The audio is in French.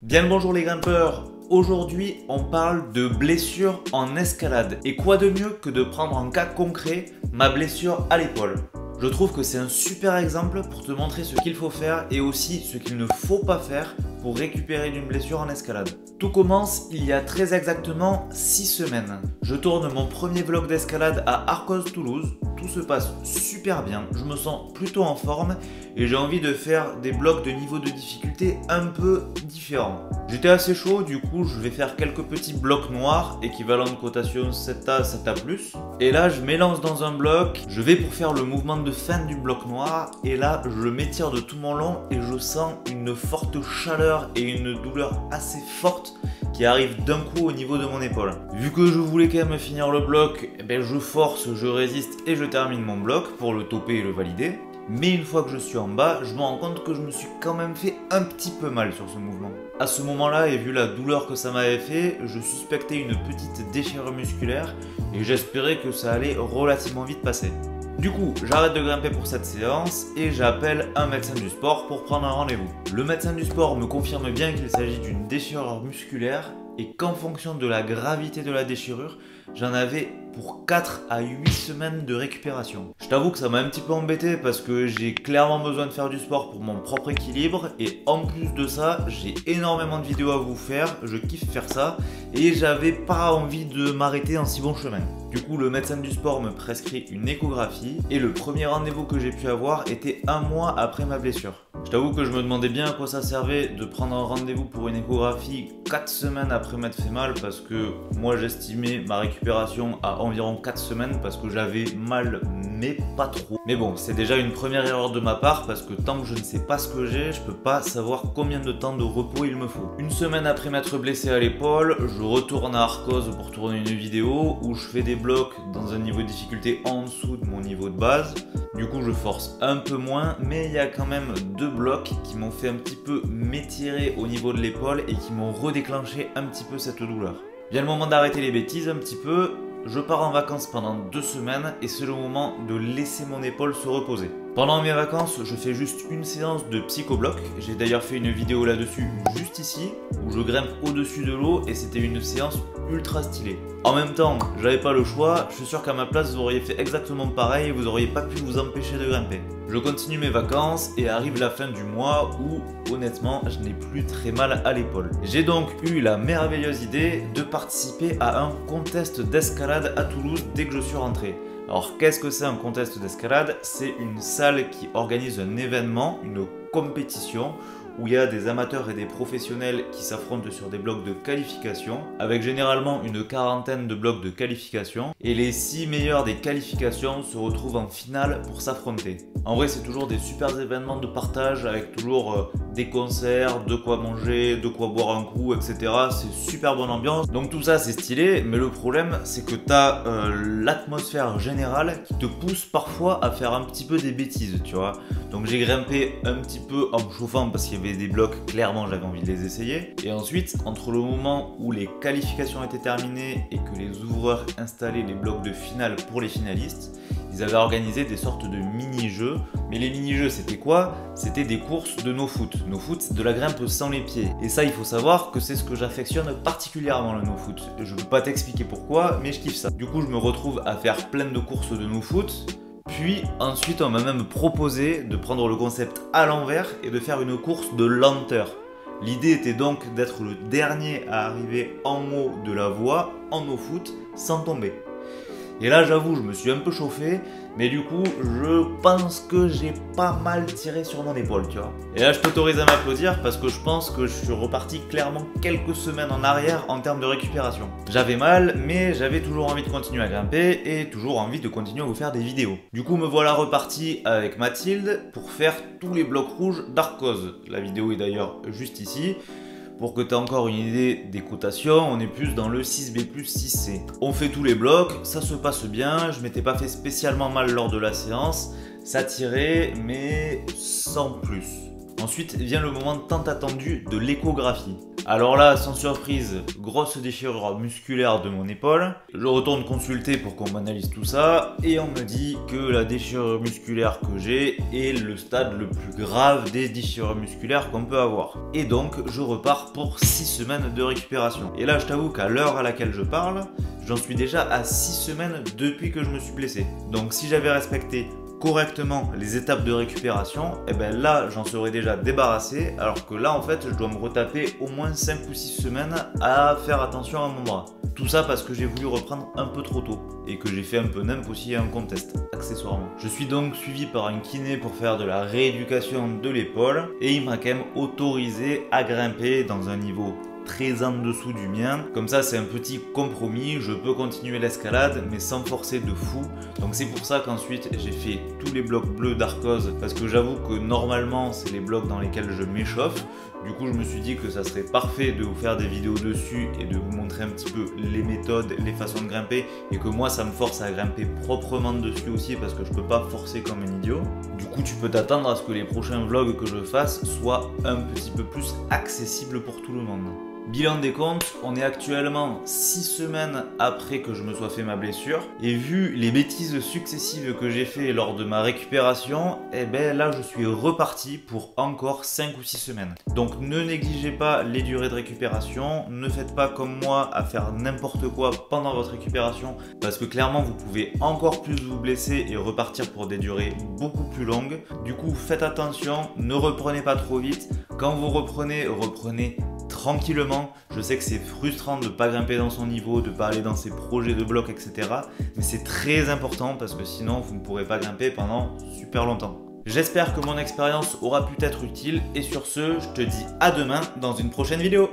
Bien le bonjour les grimpeurs. Aujourd'hui on parle de blessures en escalade. Et quoi de mieux que de prendre en cas concret ma blessure à l'épaule. Je trouve que c'est un super exemple pour te montrer ce qu'il faut faire et aussi ce qu'il ne faut pas faire pour récupérer d'une blessure en escalade. Tout commence il y a très exactement 6 semaines. Je tourne mon premier vlog d'escalade à Arcos Toulouse. Tout se passe super bien, je me sens plutôt en forme et j'ai envie de faire des blocs de niveau de difficulté un peu différents. J'étais assez chaud, du coup je vais faire quelques petits blocs noirs équivalent de cotation 7A, 7A+. Et là je m'élance dans un bloc, je vais pour faire le mouvement de fin du bloc noir et là je m'étire de tout mon long et je sens une forte chaleur et une douleur assez forte qui arrive d'un coup au niveau de mon épaule. Vu que je voulais quand même finir le bloc, je force, je résiste et je termine mon bloc pour le topper et le valider. Mais une fois que je suis en bas, je me rends compte que je me suis quand même fait un petit peu mal sur ce mouvement. À ce moment-là, et vu la douleur que ça m'avait fait, je suspectais une petite déchirure musculaire et j'espérais que ça allait relativement vite passer. Du coup, j'arrête de grimper pour cette séance et j'appelle un médecin du sport pour prendre un rendez-vous. Le médecin du sport me confirme bien qu'il s'agit d'une déchirure musculaire et qu'en fonction de la gravité de la déchirure, j'en avais pour 4 à 8 semaines de récupération. Je t'avoue que ça m'a un petit peu embêté parce que j'ai clairement besoin de faire du sport pour mon propre équilibre et en plus de ça, j'ai énormément de vidéos à vous faire, je kiffe faire ça et j'avais pas envie de m'arrêter en si bon chemin. Du coup, le médecin du sport me prescrit une échographie et le premier rendez-vous que j'ai pu avoir était 1 mois après ma blessure. Je t'avoue que je me demandais bien à quoi ça servait de prendre un rendez-vous pour une échographie 4 semaines après m'être fait mal parce que moi j'estimais ma récupération à environ 4 semaines parce que j'avais mal mais pas trop. Mais bon, c'est déjà une première erreur de ma part parce que tant que je ne sais pas ce que j'ai, je peux pas savoir combien de temps de repos il me faut. Une semaine après m'être blessé à l'épaule, je retourne à Arcos pour tourner une vidéo où je fais des blocs dans un niveau de difficulté en dessous de mon niveau de base. Du coup je force un peu moins, mais il y a quand même 2 blocs qui m'ont fait un petit peu m'étirer au niveau de l'épaule et qui m'ont redéclenché un petit peu cette douleur. Vient le moment d'arrêter les bêtises un petit peu, je pars en vacances pendant 2 semaines et c'est le moment de laisser mon épaule se reposer. Pendant mes vacances, je fais juste une séance de psychobloc. J'ai d'ailleurs fait une vidéo là-dessus juste ici, où je grimpe au-dessus de l'eau et c'était une séance ultra stylée. En même temps, j'avais pas le choix, je suis sûr qu'à ma place vous auriez fait exactement pareil et vous auriez pas pu vous empêcher de grimper. Je continue mes vacances et arrive la fin du mois où, honnêtement, je n'ai plus très mal à l'épaule. J'ai donc eu la merveilleuse idée de participer à un contest d'escalade à Toulouse dès que je suis rentré. Alors qu'est-ce que c'est un contest d'escalade? C'est une salle qui organise un événement, une compétition où il y a des amateurs et des professionnels qui s'affrontent sur des blocs de qualification avec généralement une quarantaine de blocs de qualification et les 6 meilleurs des qualifications se retrouvent en finale pour s'affronter. En vrai c'est toujours des super événements de partage avec toujours des concerts, de quoi manger, de quoi boire un coup, etc. C'est super bonne ambiance, donc tout ça c'est stylé, mais le problème c'est que tu as l'atmosphère générale qui te pousse parfois à faire un petit peu des bêtises, tu vois. Donc j'ai grimpé un petit peu en me chauffant parce qu'il y avait des blocs, clairement j'avais envie de les essayer. Et ensuite, entre le moment où les qualifications étaient terminées et que les ouvreurs installaient les blocs de finale pour les finalistes, ils avaient organisé des sortes de mini-jeux. Mais les mini-jeux c'était quoi? C'était des courses de no-foot. No-foot c'est de la grimpe sans les pieds. Et ça il faut savoir que c'est ce que j'affectionne particulièrement le no-foot. Je ne peux pas t'expliquer pourquoi, mais je kiffe ça. Du coup je me retrouve à faire plein de courses de no-foot. Puis ensuite on m'a même proposé de prendre le concept à l'envers et de faire une course de lenteur. L'idée était donc d'être le dernier à arriver en haut de la voie en no-foot sans tomber. Et là j'avoue je me suis un peu chauffé, mais du coup je pense que j'ai pas mal tiré sur mon épaule, tu vois. Et là je t'autorise à m'applaudir parce que je pense que je suis reparti clairement quelques semaines en arrière en termes de récupération. J'avais mal, mais j'avais toujours envie de continuer à grimper et toujours envie de continuer à vous faire des vidéos. Du coup me voilà reparti avec Mathilde pour faire tous les blocs rouges d'Arcos. La vidéo est d'ailleurs juste ici. Pour que tu aies encore une idée des cotations, on est plus dans le 6B plus 6C. On fait tous les blocs, ça se passe bien, je m'étais pas fait spécialement mal lors de la séance, ça tirait mais sans plus. Ensuite vient le moment tant attendu de l'échographie. Alors là, sans surprise, grosse déchirure musculaire de mon épaule. Je retourne consulter pour qu'on m'analyse tout ça et on me dit que la déchirure musculaire que j'ai est le stade le plus grave des déchirures musculaires qu'on peut avoir. Et donc, je repars pour 6 semaines de récupération. Et là, je t'avoue qu'à l'heure à laquelle je parle, j'en suis déjà à 6 semaines depuis que je me suis blessé. Donc si j'avais respecté correctement les étapes de récupération, et ben là j'en serais déjà débarrassé, alors que là en fait je dois me retaper au moins 5 ou 6 semaines à faire attention à mon bras. Tout ça parce que j'ai voulu reprendre un peu trop tôt et que j'ai fait un peu n'importe aussi un contest, accessoirement. Je suis donc suivi par un kiné pour faire de la rééducation de l'épaule et il m'a quand même autorisé à grimper dans un niveau très en dessous du mien. Comme ça, c'est un petit compromis. Je peux continuer l'escalade, mais sans forcer de fou. Donc c'est pour ça qu'ensuite, j'ai fait tous les blocs bleus d'Arcos, parce que j'avoue que normalement, c'est les blocs dans lesquels je m'échauffe. Du coup, je me suis dit que ça serait parfait de vous faire des vidéos dessus et de vous montrer un petit peu les méthodes, les façons de grimper, et que moi, ça me force à grimper proprement dessus aussi, parce que je peux pas forcer comme un idiot. Du coup, tu peux t'attendre à ce que les prochains vlogs que je fasse soient un petit peu plus accessibles pour tout le monde. Bilan des comptes, on est actuellement 6 semaines après que je me sois fait ma blessure et vu les bêtises successives que j'ai fait lors de ma récupération, et ben là je suis reparti pour encore 5 ou 6 semaines. Donc ne négligez pas les durées de récupération, ne faites pas comme moi à faire n'importe quoi pendant votre récupération parce que clairement vous pouvez encore plus vous blesser et repartir pour des durées beaucoup plus longues. Du coup faites attention, ne reprenez pas trop vite. Quand vous reprenez tranquillement. Je sais que c'est frustrant de ne pas grimper dans son niveau, de ne pas aller dans ses projets de blocs, etc. Mais c'est très important parce que sinon vous ne pourrez pas grimper pendant super longtemps. J'espère que mon expérience aura pu t'être utile et sur ce, je te dis à demain dans une prochaine vidéo.